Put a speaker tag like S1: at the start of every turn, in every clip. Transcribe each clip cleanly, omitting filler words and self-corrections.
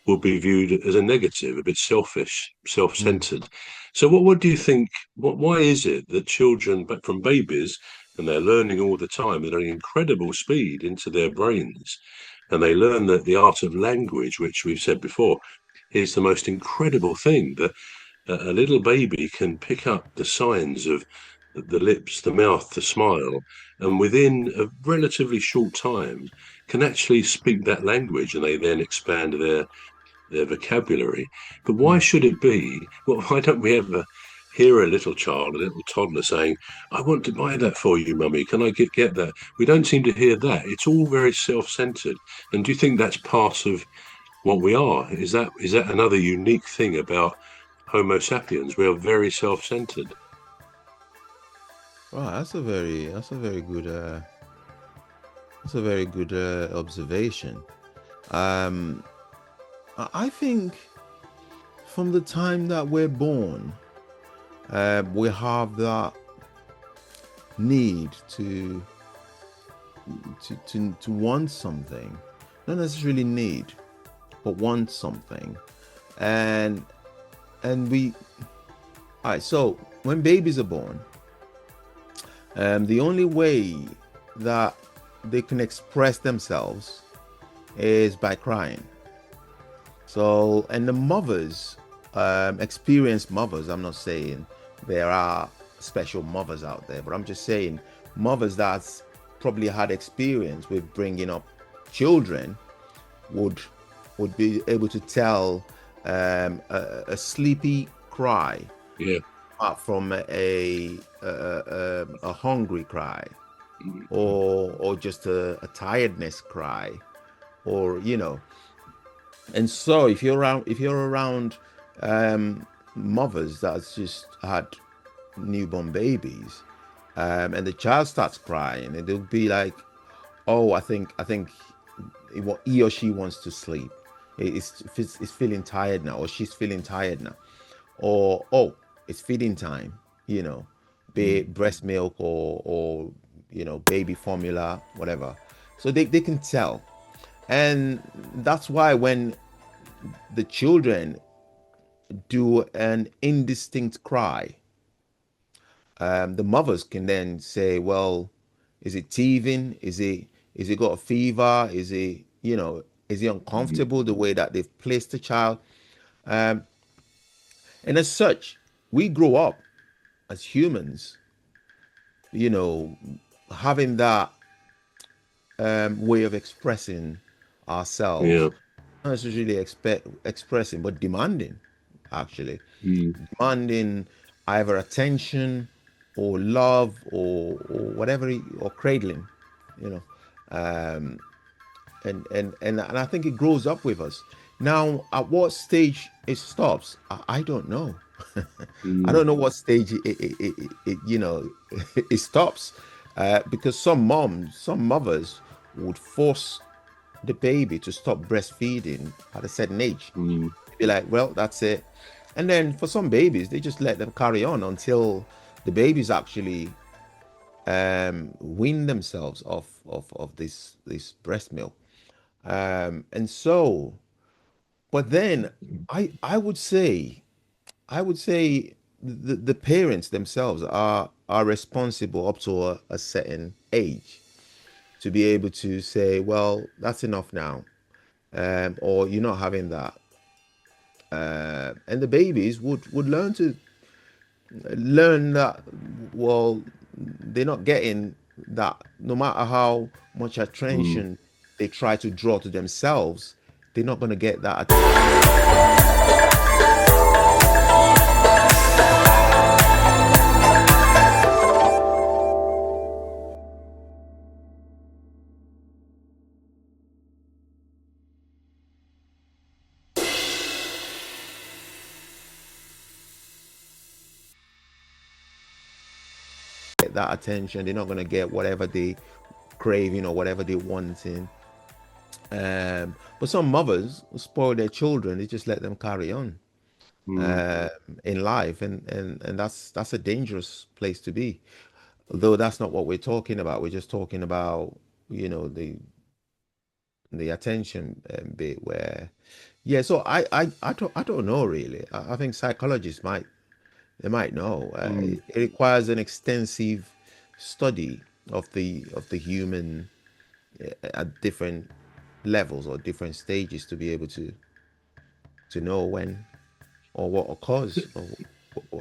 S1: will be viewed as a negative, a bit selfish, self-centered. So what do you think, why is it that children, back from babies, and they're learning all the time at an incredible speed into their brains, and they learn that the art of language, which we've said before, is the most incredible thing, that a little baby can pick up the signs of the lips, the mouth, the smile, and within a relatively short time can actually speak that language, and they then expand their vocabulary. But why
S2: Mm.
S1: should it be? Well, why don't we ever hear a little child, a little toddler saying, "I want to buy that for you, mummy. Can I get that?" We don't seem to hear that. It's all very self-centered. And do you think that's part of what we are? Is that another unique thing about Homo sapiens? We are very self-centered.
S2: Wow, that's a very good observation. Um, I think from the time that we're born, we have that need to want something, not necessarily need, but want something, and we. All right, so when babies are born, the only way that they can express themselves is by crying. So, and the mothers, experienced mothers, I'm not saying there are special mothers out there, but I'm just saying mothers that's probably had experience with bringing up children would be able to tell a sleepy cry
S1: Yeah.
S2: apart from a hungry cry, or just a tiredness cry, or and so if you're around mothers that's just had newborn babies, and the child starts crying, and they'll be like, oh, I think he or she wants to sleep. It's feeling tired now, or she's feeling tired now, or oh, it's feeding time, be it breast milk, or baby formula, whatever. So they can tell. And that's why when the children do an indistinct cry, the mothers can then say, well, is it teething? Is it got a fever? Is he uncomfortable the way that they've placed the child? Um, and as such, we grow up as humans, you know, having that way of expressing ourselves,
S1: Yeah.
S2: not necessarily expressing, but demanding, actually,
S1: Mm.
S2: demanding either attention or love, or whatever, or cradling, you know, um, and I think it grows up with us. Now, at what stage it stops, I don't know. I
S1: Mm.
S2: don't know what stage it stops, because some mothers would force the baby to stop breastfeeding at a certain age.
S1: Mm.
S2: Be like, well, that's it. And then for some babies, they just let them carry on until the babies actually wean themselves of this breast milk. And so, but then I would say the parents themselves are responsible up to a certain age to be able to say, well, that's enough now, or you're not having that. And the babies would learn that, well, they're not getting that, no matter how much
S1: Mm.
S2: attention they try to draw to themselves, they're not going to get that attention. They're not going to get whatever they craving or whatever they wanting. But some mothers spoil their children. They just let them carry on
S1: Mm.
S2: uh, in life, and that's a dangerous place to be. Although that's not what we're talking about. We're just talking about, the the attention bit where, yeah. So I don't know really. I think psychologists might know. It requires an extensive study of the human at different levels or different stages to be able to know when or what occurs or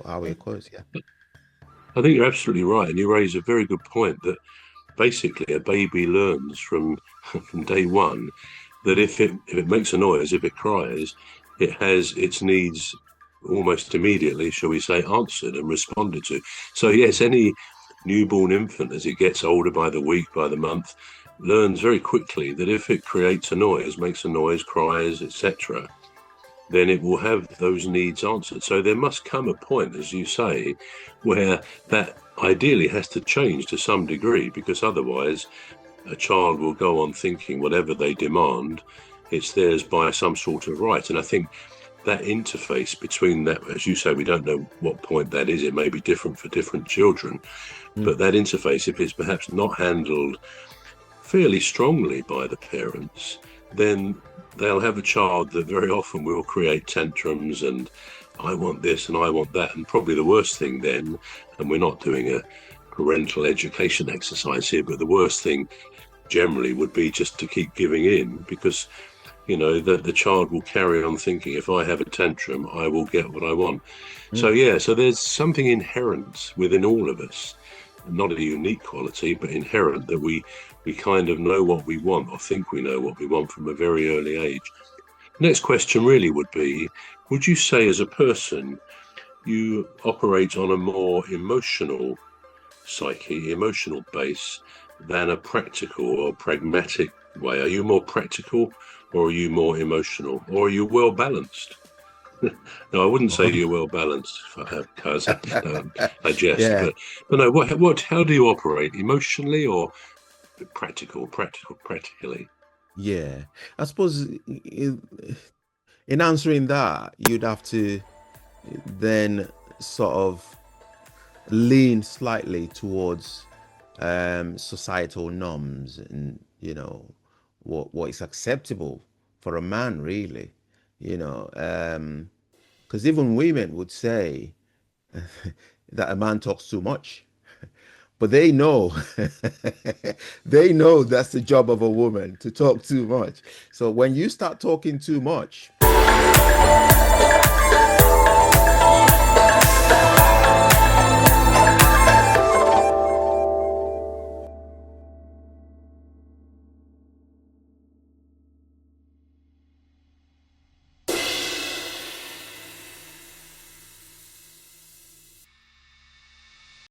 S2: how it occurs. Yeah.
S1: I think you're absolutely right, and you raise a very good point that basically a baby learns from from day one that if it makes a noise, if it cries, it has its needs almost immediately, shall we say, answered and responded to. So yes, any newborn infant, as it gets older by the week, by the month, learns very quickly that if it creates a noise, makes a noise, cries, etc., then it will have those needs answered. So there must come a point, as you say, where that ideally has to change to some degree, because otherwise a child will go on thinking whatever they demand, it's theirs by some sort of right. And I think that interface between that, as you say, we don't know what point that is. It may be different for different children, but that interface, if it's perhaps not handled fairly strongly by the parents, then they'll have a child that very often will create tantrums and I want this and I want that. And probably the worst thing then, and we're not doing a parental education exercise here, but the worst thing generally would be just to keep giving in, because the child will carry on thinking, if I have a tantrum, I will get what I want. So there's something inherent within all of us, not a unique quality, but inherent, that we kind of know what we want, or think we know what we want, from a very early age. Next question really would be, would you say as a person you operate on a more emotional psyche, emotional base, than a practical or pragmatic way? Are you more practical, or are you more emotional, or are you well balanced? No, I wouldn't say you're well balanced, because I jest.
S2: Yeah.
S1: But no, what? How do you operate, emotionally or practically?
S2: Yeah. I suppose in answering that, you'd have to then sort of lean slightly towards societal norms and what is acceptable for a man, really. Because even women would say that a man talks too much, but they know they know that's the job of a woman, to talk too much. So when you start talking too much,